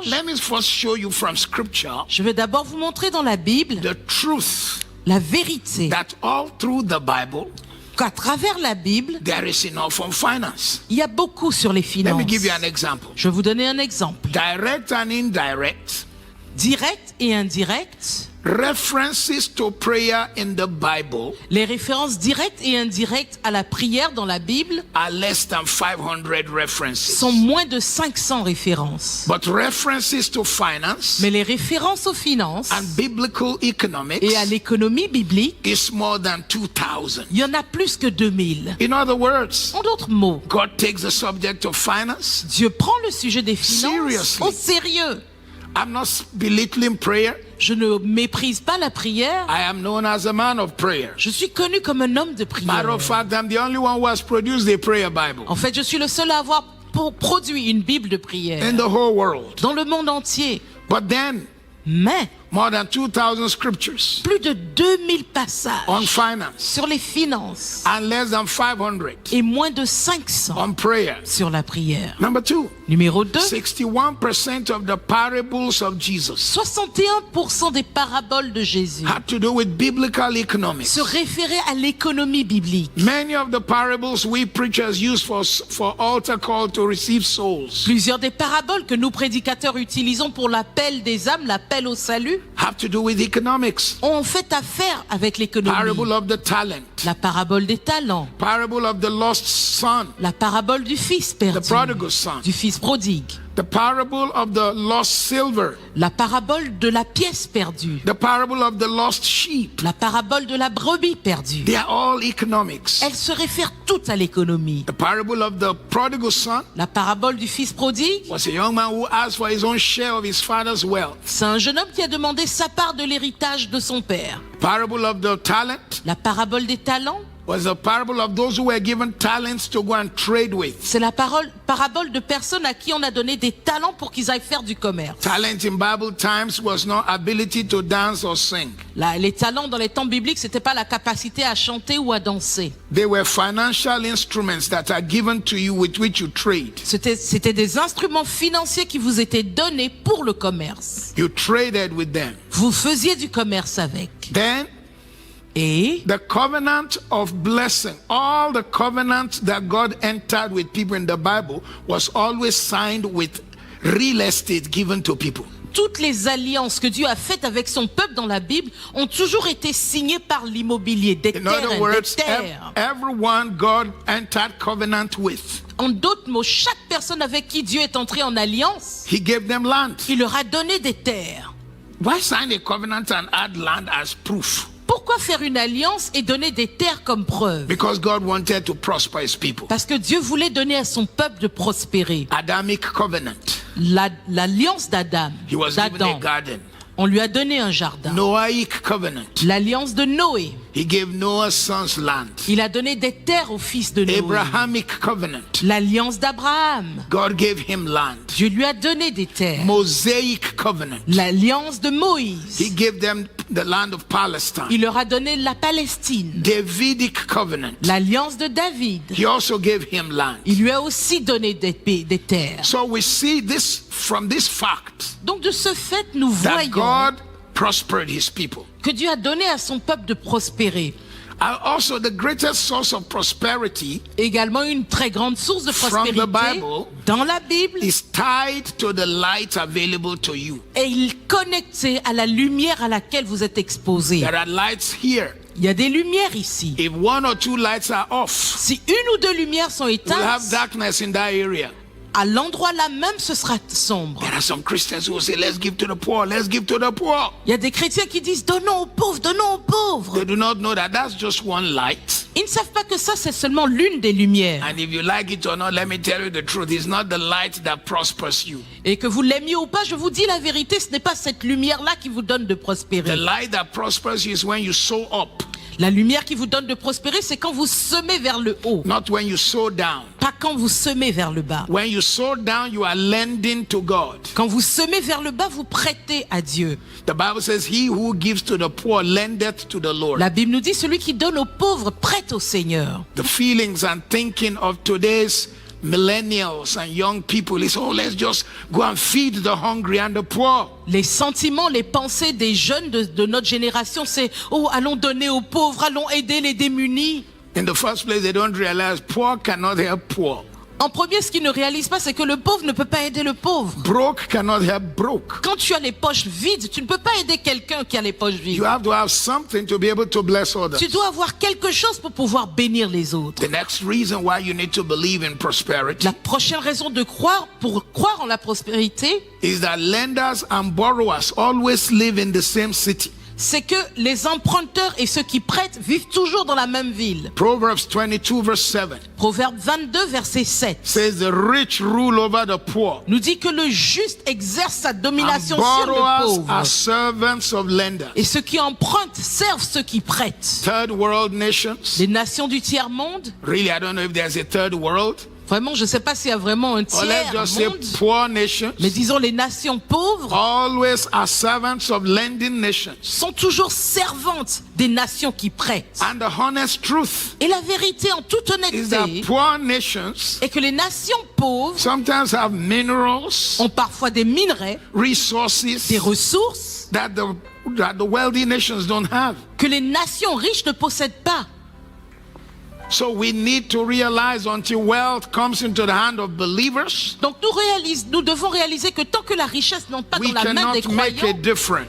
Let me first show you from scripture Je vais d'abord vous montrer dans la Bible the truth la vérité that all through the Bible qu'à travers la Bible, there is enough on finance. il y a beaucoup sur les Let finances. me give you an example. Je vais vous donner un exemple. Direct and indirect Direct et indirect, references to prayer in the Bible les références directes et indirectes à la prière dans la Bible are less than 500 references. sont moins de 500 références. But references to finance Mais les références aux finances and biblical economics et à l'économie biblique, is more than 2,000. il y en a plus que 2000. In other words, En d'autres mots, God takes the subject of finance. Dieu prend le sujet des finances Seriously. au sérieux. I'm not belittling prayer. Je ne méprise pas la prière. I am known as a man of prayer. Je suis connu comme un homme de Matter prière. of fact, I'm the only one who has produced a prayer Bible En fait, je suis le seul à avoir produit une Bible de prière in the whole world. dans le monde entier. But then, Mais more than 2,000 scriptures plus de 2000 passages on finance sur les finances and less than 500 et moins de 500 on prayer. sur la prière. Number two, Numéro 2, 61% of the parables of Jesus 61% des paraboles de Jésus had to do with biblical economics. se référaient à l'économie biblique. Many of the parables we preachers use for altar call to receive souls Plusieurs des paraboles que nous prédicateurs utilisons pour l'appel des âmes, l'appel au salut, have to do with economics. ont fait affaire avec l'économie. Parable of the talent, La parabole des talents, parable of the lost son, la parabole du fils the perdu, prodigal son, du fils prodigue, the parable of the lost silver, la parabole de la pièce perdue, the parable of the lost sheep. la parabole de la brebis perdue. They are all economics. Elles se réfèrent toutes à l'économie. The parable of the prodigal son La parabole du fils prodigue, was a young man who asked for his own share of his father's wealth. c'est un jeune homme qui a demandé sa part de l'héritage de son père. Parable of the talent La parabole des talents, was a parable of those who were given talents to go and trade with. c'est la parabole de personnes à qui on a donné des talents pour qu'ils aillent faire du commerce. Talent in Bible times was not ability to dance or sing. Les talents dans les temps bibliques, c'était pas la capacité à chanter ou à danser. They were financial instruments that are given to you with which you trade. C'était des instruments financiers qui vous étaient donnés pour le commerce. You traded with them. Vous faisiez du commerce avec. Then Et the covenant of blessing, all the covenants that God entered with people in the Bible was always signed with real estate given to people. toutes les alliances que Dieu a faites avec son peuple dans la Bible ont toujours été signées par l'immobilier, des In other terrains, words, des terres. everyone God entered covenant with, En d'autres mots, chaque personne avec qui Dieu est entré en alliance, He gave them land. il leur a donné des terres. Why sign a covenant and add land as proof? Pourquoi faire une alliance et donner des terres comme preuve? Because God wanted to prosper His people. Parce que Dieu voulait donner à son peuple de prospérer. Adamic covenant. L'alliance d'Adam, He was given a d'Adam, garden. on lui a donné un jardin. Noahic covenant. L'alliance de Noé, He gave Noah's sons land. il a donné des terres aux fils de Noé. Abrahamic covenant. L'alliance d'Abraham, God gave him land. Dieu lui a donné des terres. Mosaic covenant. L'alliance de Moïse, He gave them the land of Palestine. il leur a donné la Palestine. Davidic covenant. L'alliance de David, He also gave him land. il lui a aussi donné des terres. So we see this from this fact Donc de ce fait, nous that voyons God prospered His people. que Dieu a donné à son peuple de prospérer. And also the greatest source of prosperity Également une très grande source de From prospérité the Bible dans la Bible is tied to the light available to you. et il est connecté à la lumière à laquelle vous êtes exposé. There are lights here. Il y a des lumières ici. If one or two lights are off, Si une ou deux lumières sont we'll have éteintes, darkness in that area. à l'endroit là même, ce sera sombre. There are some Christians who will say, let's give to the poor, let's give to the poor. Il y a des chrétiens qui disent donnons aux pauvres, donnons aux pauvres. They do not know that that's just one light. Ils ne savent pas que ça, c'est seulement l'une des lumières. And if you like it or not, let me tell you the truth. It's not the light that prospers you. Et que vous l'aimiez ou pas, je vous dis la vérité, ce n'est pas cette lumière-là qui vous donne de The prospérer. light that prospers you is when you sow up, La lumière qui vous donne de prospérer, c'est quand vous semez vers le haut, not when you sow down. pas quand vous semez vers le bas. When you sow down, you are lending to God. Quand vous semez vers le bas, vous prêtez à Dieu. The Bible says, he who gives to the poor lendeth to the Lord. La Bible nous dit, celui qui donne aux pauvres prête au Seigneur. The feelings and thinking of today's millennials and young people is, oh, let's just go and feed the hungry and the poor. Les sentiments, les pensées des jeunes de notre génération, c'est « Oh, allons donner aux pauvres, allons aider les démunis ». In the first place, they don't realize poor cannot help poor. En premier, ce qu'ils ne réalisent pas, c'est que le pauvre ne peut pas aider le pauvre. Broke cannot help broke. Quand tu as les poches vides, tu ne peux pas aider quelqu'un qui a les poches vides. You have to have something to be able to bless others. Tu dois avoir quelque chose pour pouvoir bénir les autres. The next reason why you need to believe in prosperity La prochaine raison de croire, pour croire en la prospérité, is that lenders and borrowers always live in the same city. c'est que les emprunteurs et ceux qui prêtent vivent toujours dans la même ville. Proverbs 22 verse 7 Proverbe 22, verset 7 says the rich rule over the poor nous dit que le juste exerce sa and domination sur le borrowers pauvre. are servants of lenders. Et ceux qui empruntent servent ceux qui prêtent. Third world nations, Les nations du tiers-monde, really I don't know if there's a third world, vraiment je ne sais pas s'il y a vraiment un or let's just say tiers-monde, poor nations, mais disons les nations pauvres always are servants of lending nations. sont toujours servantes des nations qui prêtent. And the honest truth Et la vérité en toute is that honnêteté poor nations est que les nations pauvres sometimes have minerals, ont parfois des minerais, resources des ressources that the wealthy nations don't have. que les nations riches ne possèdent pas. So we need to realize until wealth comes into the hand of believers, Donc nous devons réaliser que tant que la richesse n'entre pas we dans la main des cannot make a croyants, difference.